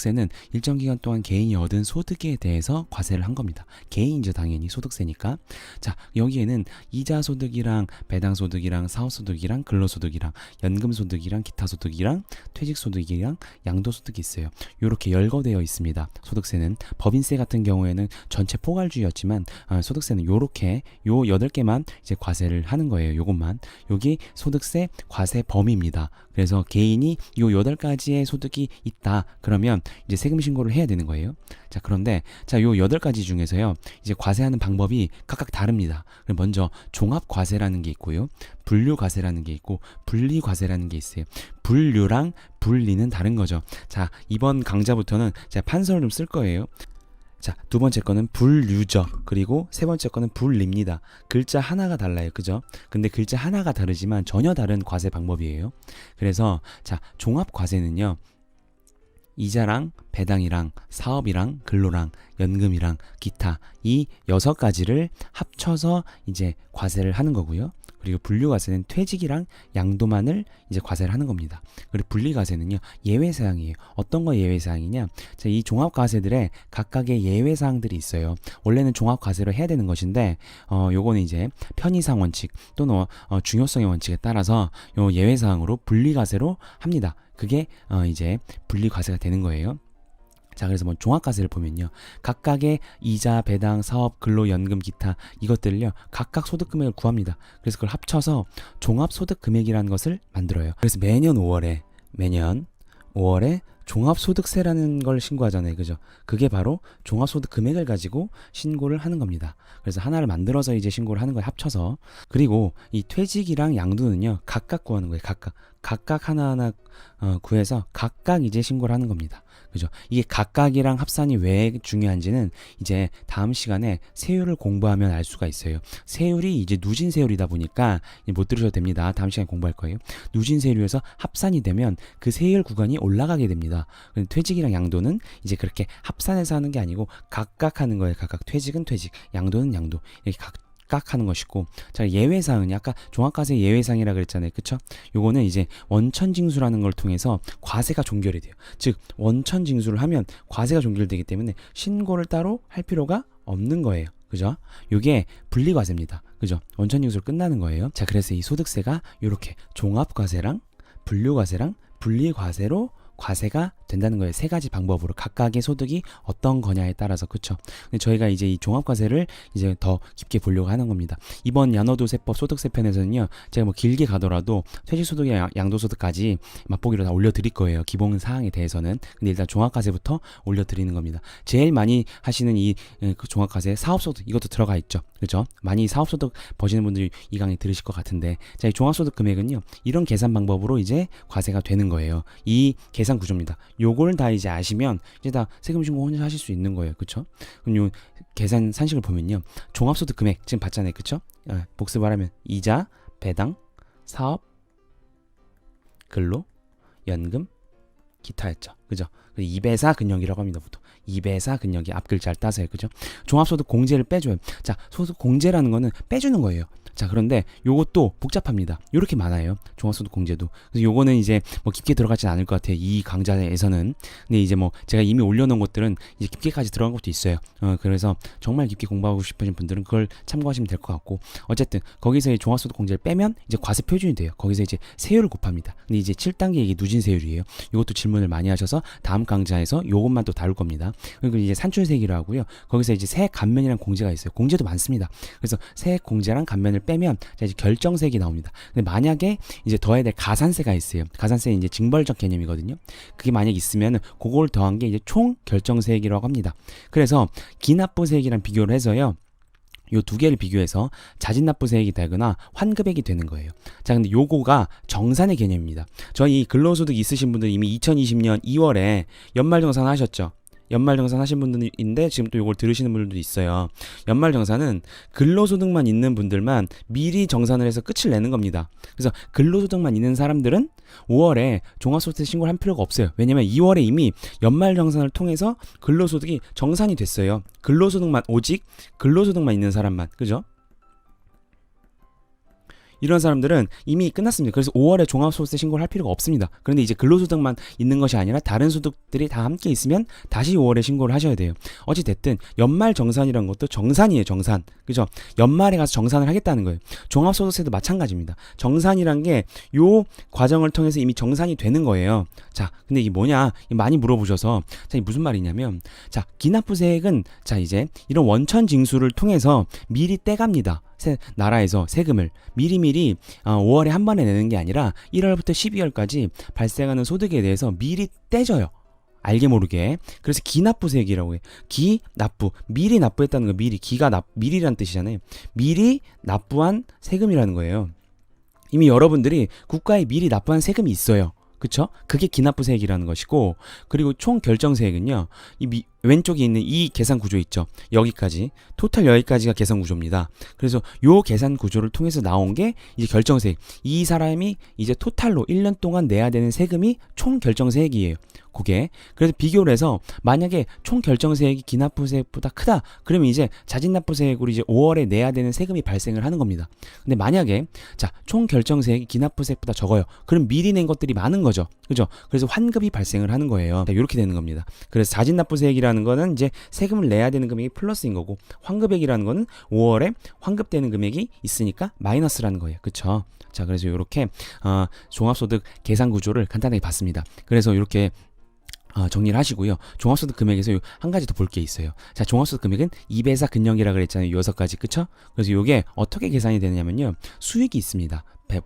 소득세는 일정 기간 동안 개인이 얻은 소득에 대해서 과세를 한 겁니다. 개인이죠, 당연히 소득세니까. 자, 여기에는 이자 소득이랑 배당 소득이랑 사업 소득이랑 근로 소득이랑 연금 소득이랑 기타 소득이랑 퇴직 소득이랑 양도 소득이 있어요. 이렇게 열거되어 있습니다. 소득세는 법인세 같은 경우에는 전체 포괄주의였지만 소득세는 요렇게 요 8개만 이제 과세를 하는 거예요. 요것만. 여기 소득세 과세 범위입니다. 그래서 개인이 요 8가지의 소득이 있다. 그러면 이제 세금 신고를 해야 되는 거예요. 자, 그런데 자, 요 8가지 중에서요. 이제 과세하는 방법이 각각 다릅니다. 먼저 종합 과세라는 게 있고요. 분류 과세라는 게 있고 분리 과세라는 게 있어요. 분류랑 분리는 다른 거죠. 자, 이번 강좌부터는 제가 판서를 좀 쓸 거예요. 자, 두 번째 거는 분류죠. 그리고 세 번째 거는 분리입니다. 글자 하나가 달라요. 그죠? 근데 글자 하나가 다르지만 전혀 다른 과세 방법이에요. 그래서 자, 종합 과세는요. 이자랑 배당이랑 사업이랑 근로랑 연금이랑 기타 이 6가지를 합쳐서 이제 과세를 하는 거고요. 그리고 분류과세는 퇴직이랑 양도만을 이제 과세를 하는 겁니다. 그리고 분리과세는요, 예외사항이에요. 어떤 거 예외사항이냐? 자, 이 종합과세들의 각각의 예외사항들이 있어요. 원래는 종합과세로 해야 되는 것인데, 요거는 이제 편의상 원칙 또는 중요성의 원칙에 따라서 요 예외사항으로 분리과세로 합니다. 그게 이제 분리과세가 되는 거예요. 자, 그래서 뭐 종합과세를 보면요. 각각의 이자, 배당, 사업, 근로, 연금, 기타 이것들을요. 각각 소득금액을 구합니다. 그래서 그걸 합쳐서 종합소득금액이라는 것을 만들어요. 그래서 매년 5월에 종합소득세라는 걸 신고하잖아요. 그죠? 그게 바로 종합소득금액을 가지고 신고를 하는 겁니다. 그래서 하나를 만들어서 이제 신고를 하는 거에 합쳐서. 그리고 이 퇴직이랑 양도는요. 각각 구하는 거예요. 각각 하나하나 구해서 각각 이제 신고를 하는 겁니다. 그죠? 이게 각각이랑 합산이 왜 중요한지는 이제 다음 시간에 세율을 공부하면 알 수가 있어요. 세율이 이제 누진 세율이다 보니까 못 들으셔도 됩니다. 다음 시간에 공부할 거예요. 누진 세율에서 합산이 되면 그 세율 구간이 올라가게 됩니다. 퇴직이랑 양도는 이제 그렇게 합산해서 하는 게 아니고 각각 하는 거예요. 각각. 퇴직은 퇴직, 양도는 양도. 이렇게 각각 하는 것이고, 자, 예외사항은 아까 종합과세 예외사항이라 그랬잖아요. 그쵸? 요거는 이제 원천징수라는 걸 통해서 과세가 종결이 돼요. 즉 원천징수를 하면 과세가 종결되기 때문에 신고를 따로 할 필요가 없는 거예요. 그죠? 요게 분리과세입니다. 그죠? 원천징수로 끝나는 거예요. 자, 그래서 이 소득세가 요렇게 종합과세랑 분류과세랑 분리과세로 과세가 된다는 거예요. 3가지 방법으로 각각의 소득이 어떤 거냐에 따라서. 그쵸? 근데 저희가 이제 이 종합과세를 이제 더 깊게 보려고 하는 겁니다. 이번 양도세법 소득세 편에서는요, 제가 뭐 길게 가더라도 퇴직소득이나 양도소득까지 맛보기로 다 올려드릴 거예요. 기본 사항에 대해서는. 근데 일단 종합과세부터 올려드리는 겁니다. 제일 많이 하시는 이 종합과세 사업소득 이것도 들어가 있죠. 그죠? 많이 사업소득 보시는 분들이 이 강의 들으실 것 같은데, 자, 이 종합소득 금액은요, 이런 계산 방법으로 이제 과세가 되는 거예요. 이 계산 구조입니다. 요걸 다 이제 아시면 이제 다 세금 신고 혼자 하실 수 있는 거예요. 그쵸? 그럼 요 계산 산식을 보면요. 종합소득 금액 지금 봤잖아요. 그쵸? 복습을 하면 이자, 배당, 사업, 근로, 연금, 기타였죠. 그죠? 2배사 근역이라고 합니다. 보통 2배사 근역이 앞글자를 따서요. 그죠? 종합소득 공제를 빼줘요. 자, 소득 공제라는 거는 빼주는 거예요. 자, 그런데 요것도 복잡합니다. 요렇게 많아요. 종합소득 공제도. 그래서 요거는 이제 뭐 깊게 들어가진 않을 것 같아요. 이 강좌에서는. 근데 이제 뭐 제가 이미 올려놓은 것들은 이제 깊게까지 들어간 것도 있어요. 그래서 정말 깊게 공부하고 싶으신 분들은 그걸 참고하시면 될 것 같고, 어쨌든 거기서 종합소득 공제를 빼면 이제 과세 표준이 돼요. 거기서 이제 세율을 곱합니다. 근데 이제 7단계 이게 누진 세율이에요. 요것도 질문을 많이 하셔서 다음 강좌에서 요것만 또 다룰 겁니다. 그리고 이제 산출세기로 하고요. 거기서 이제 세액 감면이라는 공제가 있어요. 공제도 많습니다. 그래서 세액 공제랑 감면을 빼면 이제 결정세액이 나옵니다. 근데 만약에 이제 더해야 될 가산세가 있어요. 가산세는 이제 징벌적 개념이거든요. 그게 만약 있으면 그걸 더한 게 이제 총 결정세액이라고 합니다. 그래서 기납부세액이랑 비교를 해서요. 요 2개를 비교해서 자진납부세액이 되거나 환급액이 되는 거예요. 자, 근데 요거가 정산의 개념입니다. 저희 근로소득 있으신 분들 이미 2020년 2월에 연말정산 하셨죠? 연말정산 하신 분들인데 지금 또 이걸 들으시는 분들도 있어요. 연말정산은 근로소득만 있는 분들만 미리 정산을 해서 끝을 내는 겁니다. 그래서 근로소득만 있는 사람들은 5월에 종합소득세 신고를 할 필요가 없어요. 왜냐면 2월에 이미 연말정산을 통해서 근로소득이 정산이 됐어요. 오직 근로소득만 있는 사람만. 그죠? 이런 사람들은 이미 끝났습니다. 그래서 5월에 종합소득세 신고를 할 필요가 없습니다. 그런데 이제 근로소득만 있는 것이 아니라 다른 소득들이 다 함께 있으면 다시 5월에 신고를 하셔야 돼요. 어찌 됐든 연말 정산이라는 것도 정산이에요. 정산. 그죠? 연말에 가서 정산을 하겠다는 거예요. 종합소득세도 마찬가지입니다. 정산이란 게 요 과정을 통해서 이미 정산이 되는 거예요. 자, 근데 이게 뭐냐? 많이 물어보셔서 자, 이게 무슨 말이냐면 자, 기납부세액은 자, 이제 이런 원천 징수를 통해서 미리 떼갑니다. 나라에서 세금을 미리미리 5월에 한 번에 내는 게 아니라 1월부터 12월까지 발생하는 소득에 대해서 미리 떼줘요. 알게 모르게. 그래서 기납부세액이라고 해요. 기납부, 미리 납부했다는 거. 미리, 미리란 뜻이잖아요. 미리 납부한 세금이라는 거예요. 이미 여러분들이 국가에 미리 납부한 세금이 있어요. 그쵸? 그게 기납부세액이라는 것이고, 그리고 총 결정세액은요, 왼쪽에 있는 이 계산 구조 있죠? 여기까지, 토탈 여기까지가 계산 구조입니다. 그래서 요 계산 구조를 통해서 나온 게 이제 결정세액. 이 사람이 이제 토탈로 1년 동안 내야 되는 세금이 총 결정세액이에요. 그게. 그래서 비교를 해서 만약에 총 결정세액이 기납부세액보다 크다. 그러면 이제 자진납부세액으로 이제 5월에 내야 되는 세금이 발생을 하는 겁니다. 근데 만약에 자, 총 결정세액이 기납부세액보다 적어요. 그럼 미리 낸 것들이 많은 거죠. 그죠? 그래서 환급이 발생을 하는 거예요. 이렇게 되는 겁니다. 그래서 자진납부세액이라는 거는 이제 세금을 내야 되는 금액이 플러스인 거고, 환급액이라는 거는 5월에 환급되는 금액이 있으니까 마이너스라는 거예요. 그쵸? 자, 그래서 이렇게 종합소득 계산 구조를 간단하게 봤습니다. 그래서 이렇게 정리를 하시고요. 종합소득 금액에서 한 가지 더 볼 게 있어요. 자, 종합소득 금액은 2배사 근영이라고 그랬잖아요. 6가지. 그쵸? 그래서 이게 어떻게 계산이 되느냐면요. 수익이 있습니다.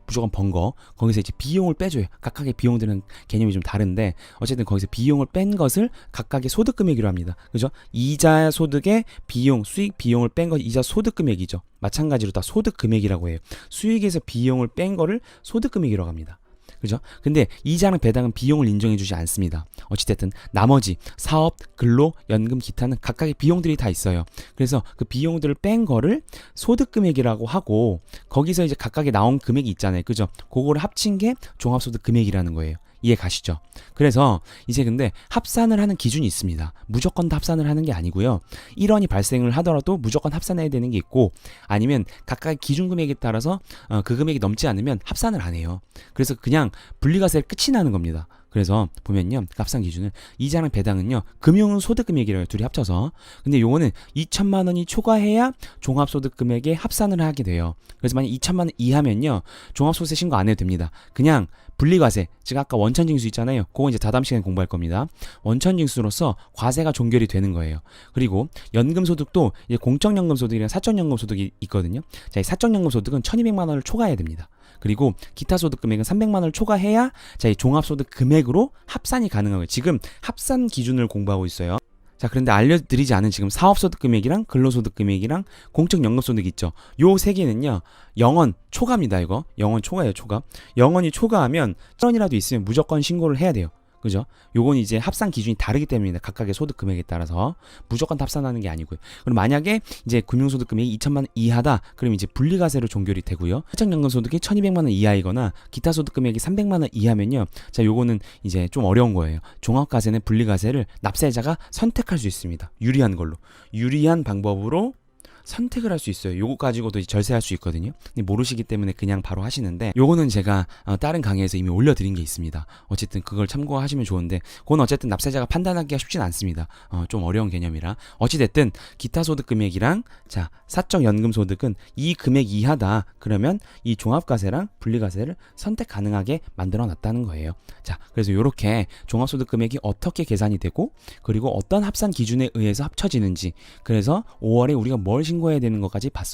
무조건 번 거. 거기서 이제 비용을 빼줘요. 각각의 비용들은 개념이 좀 다른데, 어쨌든 거기서 비용을 뺀 것을 각각의 소득 금액이라고 합니다. 그죠? 이자 소득의 비용, 수익 비용을 뺀 거 이자 소득 금액이죠. 마찬가지로 다 소득 금액이라고 해요. 수익에서 비용을 뺀 거를 소득 금액이라고 합니다. 그죠? 근데 이자랑 배당은 비용을 인정해 주지 않습니다. 어찌됐든 나머지 사업, 근로, 연금, 기타는 각각의 비용들이 다 있어요. 그래서 그 비용들을 뺀 거를 소득금액이라고 하고, 거기서 이제 각각의 나온 금액이 있잖아요. 그죠? 그거를 합친 게 종합소득 금액이라는 거예요. 이해 가시죠? 그래서 이제 근데 합산을 하는 기준이 있습니다. 무조건 다 합산을 하는 게 아니고요. 1원이 발생을 하더라도 무조건 합산해야 되는 게 있고, 아니면 각각의 기준 금액에 따라서 그 금액이 넘지 않으면 합산을 안 해요. 그래서 그냥 분리과세를 끝이 나는 겁니다. 그래서 보면요, 합산 기준은 이자랑 배당은요, 금융은 소득금액이라고 둘이 합쳐서. 근데 요거는 2천만 원이 초과해야 종합소득금액에 합산을 하게 돼요. 그래서 만약 2천만 원 이하면요, 종합소득세 신고 안 해도 됩니다. 그냥 분리과세, 즉 아까 원천징수 있잖아요. 그거 이제 다다음 시간에 공부할 겁니다. 원천징수로서 과세가 종결이 되는 거예요. 그리고 연금소득도 이제 공적연금소득이랑 사적연금소득이 있거든요. 자, 이 사적연금소득은 1,200만 원을 초과해야 됩니다. 그리고 기타 소득 금액은 300만 원을 초과해야 자, 이 종합소득 금액으로 합산이 가능한 거예요. 지금 합산 기준을 공부하고 있어요. 자, 그런데 알려드리지 않은 지금 사업소득 금액이랑 근로소득 금액이랑 공적연금소득 있죠. 요 세 개는요, 0원 초과입니다. 이거 0원 초과예요. 초과. 0원이 초과하면 1원이라도 있으면 무조건 신고를 해야 돼요. 그죠? 요건 이제 합산 기준이 다르기 때문에 각각의 소득 금액에 따라서 무조건 합산하는 게 아니고요. 그럼 만약에 이제 금융소득 금액이 2천만 원 이하다, 그럼 이제 분리과세로 종결이 되고요. 사적연금소득이 1,200만 원 이하이거나 기타 소득 금액이 300만 원 이하면요. 자, 요거는 이제 좀 어려운 거예요. 종합과세는 분리과세를 납세자가 선택할 수 있습니다. 유리한 걸로. 유리한 방법으로 선택을 할 수 있어요. 요거 가지고도 절세할 수 있거든요. 근데 모르시기 때문에 그냥 바로 하시는데, 요거는 제가 다른 강의에서 이미 올려드린 게 있습니다. 어쨌든 그걸 참고하시면 좋은데, 그건 어쨌든 납세자가 판단하기가 쉽진 않습니다. 좀 어려운 개념이라. 어찌됐든 기타 소득 금액이랑 자, 사적 연금 소득은 이 금액 이하다. 그러면 이 종합과세랑 분리과세를 선택 가능하게 만들어 놨다는 거예요. 자, 그래서 요렇게 종합소득 금액이 어떻게 계산이 되고, 그리고 어떤 합산 기준에 의해서 합쳐지는지, 그래서 5월에 우리가 뭘 신고해야 되는 것까지 봤어요.